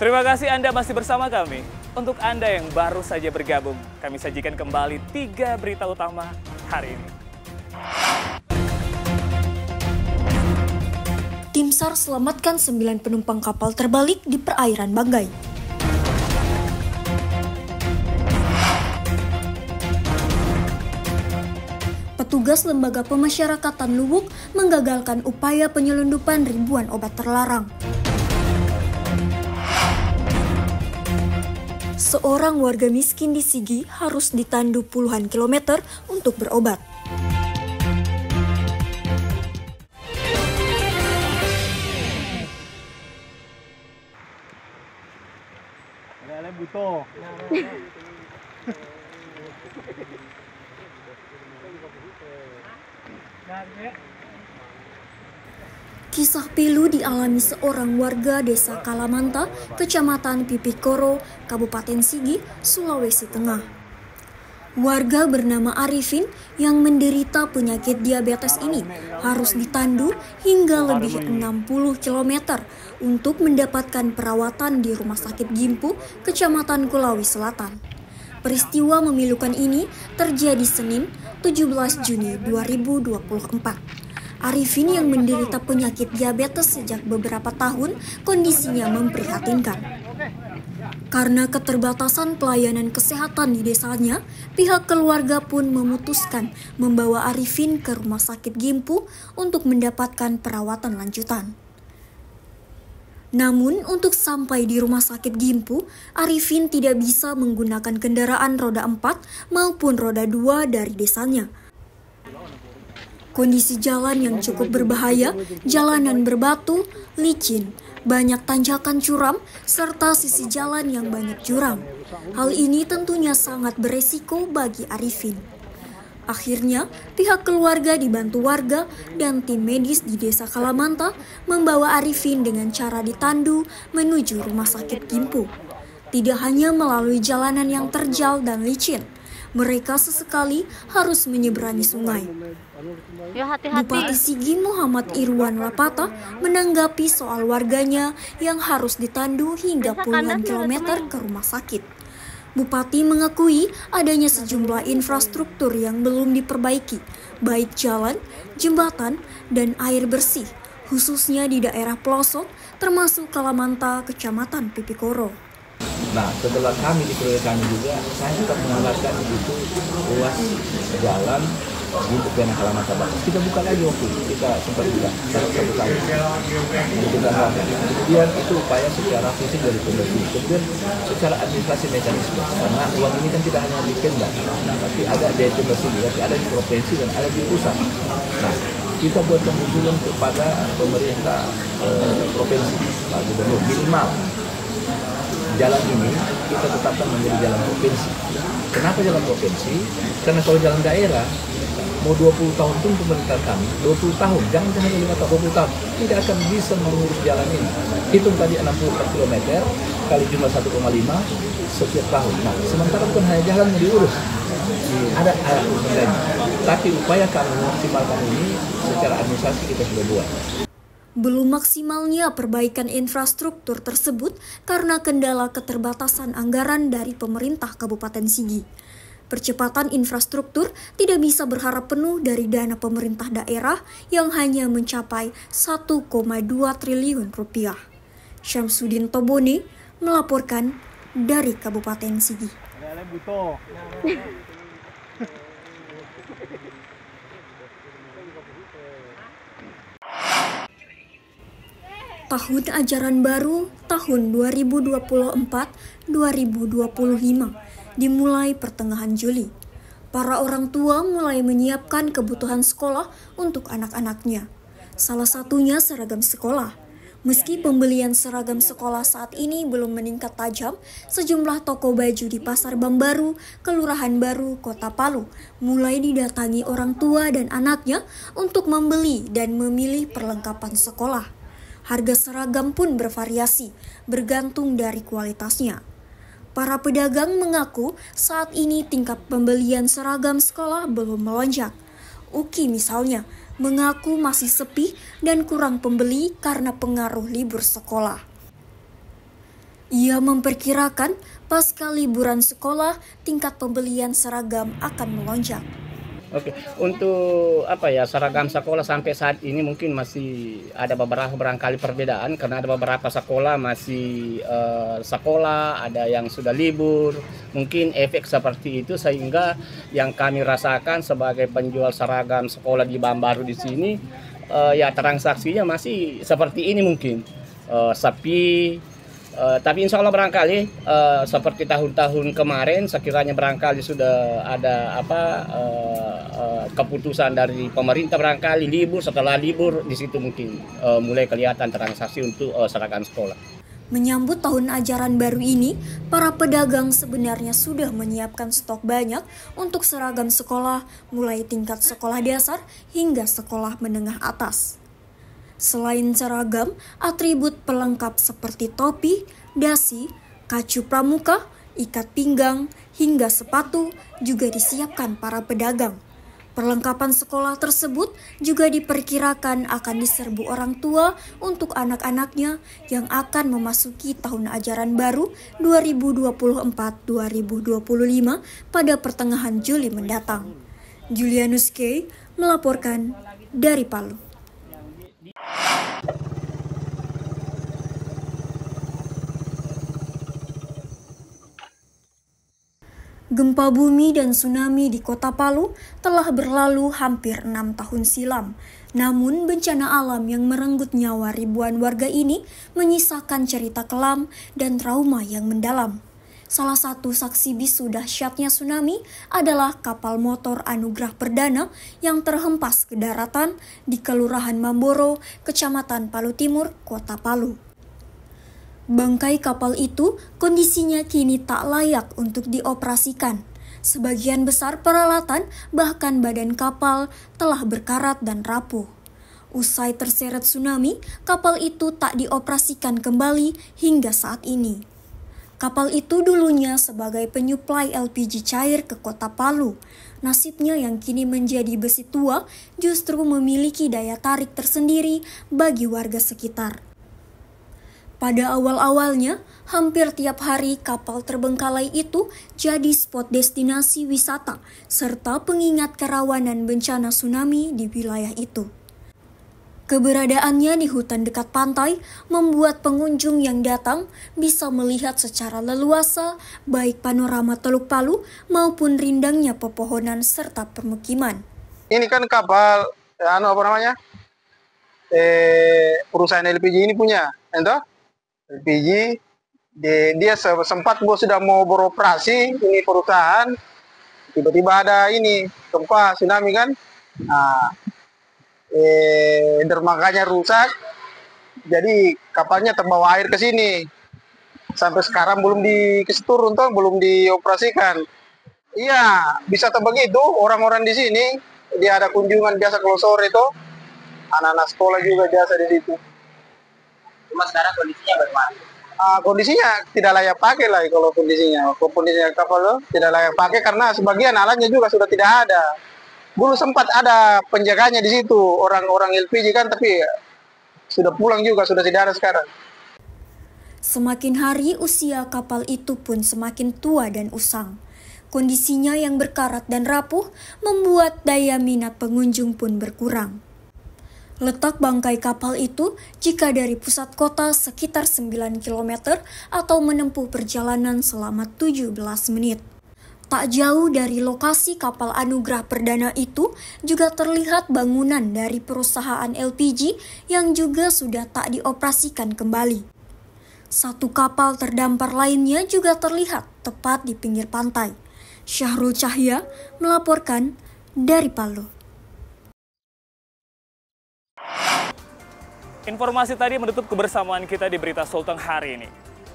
Terima kasih Anda masih bersama kami. Untuk Anda yang baru saja bergabung, kami sajikan kembali 3 berita utama hari ini. Tim SAR selamatkan 9 penumpang kapal terbalik di perairan Banggai. Petugas Lembaga Pemasyarakatan Luwuk menggagalkan upaya penyelundupan ribuan obat terlarang. Seorang warga miskin di Sigi harus ditandu puluhan kilometer untuk berobat. Kisah pilu dialami seorang warga desa Kalamanta, Kecamatan Pipikoro, Kabupaten Sigi, Sulawesi Tengah. Warga bernama Arifin yang menderita penyakit diabetes ini harus ditandu hingga lebih 60 km untuk mendapatkan perawatan di Rumah Sakit Gimpu, Kecamatan Kulawi Selatan. Peristiwa memilukan ini terjadi Senin, 17 Juni 2024. Arifin yang menderita penyakit diabetes sejak beberapa tahun, kondisinya memprihatinkan. Karena keterbatasan pelayanan kesehatan di desanya, pihak keluarga pun memutuskan membawa Arifin ke Rumah Sakit Gimpu untuk mendapatkan perawatan lanjutan. Namun untuk sampai di Rumah Sakit Gimpu, Arifin tidak bisa menggunakan kendaraan roda 4 maupun roda 2 dari desanya. Kondisi jalan yang cukup berbahaya, jalanan berbatu, licin, banyak tanjakan curam, serta sisi jalan yang banyak jurang. Hal ini tentunya sangat beresiko bagi Arifin. Akhirnya, pihak keluarga dibantu warga dan tim medis di Desa Kalamanta membawa Arifin dengan cara ditandu menuju Rumah Sakit Gimpu. Tidak hanya melalui jalanan yang terjal dan licin, mereka sesekali harus menyeberangi sungai. Bupati Sigi Muhammad Irwan Lapata menanggapi soal warganya yang harus ditandu hingga puluhan kilometer ke rumah sakit. Bupati mengakui adanya sejumlah infrastruktur yang belum diperbaiki, baik jalan, jembatan, dan air bersih, khususnya di daerah pelosok termasuk Kalamanta, Kecamatan Pipikoro. Nah, setelah kami di proyek kami juga, saya tetap menganggarkan itu ruas jalan untuk Bena Kalamanta Batas. Kita buka lagi waktu kita sempat buka satu tahun. Kemudian itu upaya secara fisik dari pemerintah. Kemudian secara administrasi mekanisme, karena uang ini kan tidak hanya di Pemda, tapi ada di Pemda juga, ada di provinsi dan ada di pusat. Nah, kita buatkan usulan kepada pemerintah provinsi, Pak Gubernur, minimal jalan ini kita tetapkan menjadi jalan provinsi. Kenapa jalan provinsi? Karena kalau jalan daerah, mau 20 tahun pun pemerintah kami, 20 tahun, jangan hanya 5 tahun, 20 tahun, tidak akan bisa mengurus jalan ini. Hitung tadi 64 km, kali jumlah 1,5 setiap tahun. Nah, sementara bukan hanya jalan yang diurus, ada nilainya. Tapi upaya kami memaksimalkan ini secara administrasi kita sudah buat. Belum maksimalnya perbaikan infrastruktur tersebut karena kendala keterbatasan anggaran dari pemerintah Kabupaten Sigi. Percepatan infrastruktur tidak bisa berharap penuh dari dana pemerintah daerah yang hanya mencapai 1,2 triliun rupiah. Syamsuddin Tobone melaporkan dari Kabupaten Sigi. Tahun ajaran baru tahun 2024-2025 dimulai pertengahan Juli. Para orang tua mulai menyiapkan kebutuhan sekolah untuk anak-anaknya. Salah satunya seragam sekolah. Meski pembelian seragam sekolah saat ini belum meningkat tajam, sejumlah toko baju di Pasar Bambaru, Kelurahan Baru, Kota Palu mulai didatangi orang tua dan anaknya untuk membeli dan memilih perlengkapan sekolah. Harga seragam pun bervariasi, bergantung dari kualitasnya. Para pedagang mengaku saat ini tingkat pembelian seragam sekolah belum melonjak. Uki misalnya mengaku masih sepi dan kurang pembeli karena pengaruh libur sekolah. Ia memperkirakan pasca liburan sekolah, tingkat pembelian seragam akan melonjak. Oke, untuk seragam sekolah sampai saat ini mungkin masih ada beberapa barangkali perbedaan karena ada beberapa sekolah masih sekolah, ada yang sudah libur, mungkin efek seperti itu sehingga yang kami rasakan sebagai penjual seragam sekolah di Baru di sini transaksinya masih seperti ini mungkin sepi. Tapi insya Allah barangkali seperti tahun-tahun kemarin sekiranya barangkali sudah ada keputusan dari pemerintah barangkali libur, setelah libur di situ mungkin mulai kelihatan transaksi untuk seragam sekolah. Menyambut tahun ajaran baru ini, para pedagang sebenarnya sudah menyiapkan stok banyak untuk seragam sekolah mulai tingkat sekolah dasar hingga sekolah menengah atas. Selain seragam, atribut pelengkap seperti topi, dasi, kacu pramuka, ikat pinggang, hingga sepatu juga disiapkan para pedagang. Perlengkapan sekolah tersebut juga diperkirakan akan diserbu orang tua untuk anak-anaknya yang akan memasuki tahun ajaran baru 2024-2025 pada pertengahan Juli mendatang. Julianus K. melaporkan dari Palu. Gempa bumi dan tsunami di kota Palu telah berlalu hampir 6 tahun silam. Namun bencana alam yang merenggut nyawa ribuan warga ini menyisakan cerita kelam dan trauma yang mendalam. Salah satu saksi bisu dahsyatnya tsunami adalah kapal motor Anugrah Perdana yang terhempas ke daratan di Kelurahan Mamboro, Kecamatan Palu Timur, Kota Palu. Bangkai kapal itu kondisinya kini tak layak untuk dioperasikan. Sebagian besar peralatan bahkan badan kapal telah berkarat dan rapuh. Usai terseret tsunami, kapal itu tak dioperasikan kembali hingga saat ini. Kapal itu dulunya sebagai penyuplai LPG cair ke kota Palu. Nasibnya yang kini menjadi besi tua justru memiliki daya tarik tersendiri bagi warga sekitar. Pada awal-awalnya, hampir tiap hari kapal terbengkalai itu jadi spot destinasi wisata serta pengingat kerawanan bencana tsunami di wilayah itu. Keberadaannya di hutan dekat pantai membuat pengunjung yang datang bisa melihat secara leluasa baik panorama Teluk Palu maupun rindangnya pepohonan serta permukiman. Ini kan kapal perusahaan LPG ini punya, entah? LPG dia sempat sudah mau beroperasi ini perusahaan, tiba-tiba ada ini gempa tsunami kan, dermaganya rusak, jadi kapalnya terbawa air ke sini, sampai sekarang belum dikesetur belum dioperasikan. Iya, bisa begitu orang-orang di sini, dia ada kunjungan biasa kalau sore itu, anak-anak sekolah juga biasa di situ. Cuma sekarang kondisinya bagaimana? Kondisinya tidak layak pakai lah kalau kondisinya kapal tidak layak pakai karena sebagian alatnya juga sudah tidak ada. Dulu sempat ada penjaganya di situ orang-orang LPG kan, tapi sudah pulang juga, sudah tidak ada sekarang. Semakin hari usia kapal itu pun semakin tua dan usang. Kondisinya yang berkarat dan rapuh membuat daya minat pengunjung pun berkurang. Letak bangkai kapal itu jika dari pusat kota sekitar 9 km atau menempuh perjalanan selama 17 menit. Tak jauh dari lokasi kapal Anugrah Perdana itu juga terlihat bangunan dari perusahaan LPG yang juga sudah tak dioperasikan kembali. Satu kapal terdampar lainnya juga terlihat tepat di pinggir pantai. Syahrul Cahya melaporkan dari Palu. Informasi tadi menutup kebersamaan kita di Berita Sulteng hari ini.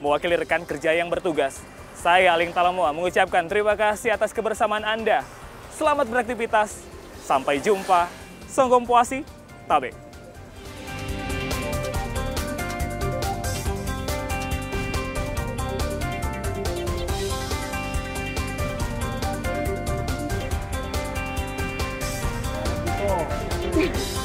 Mewakili rekan kerja yang bertugas, saya Aling Talamoa mengucapkan terima kasih atas kebersamaan Anda. Selamat beraktivitas, sampai jumpa, Songgom Puasi, Tabe. Oh.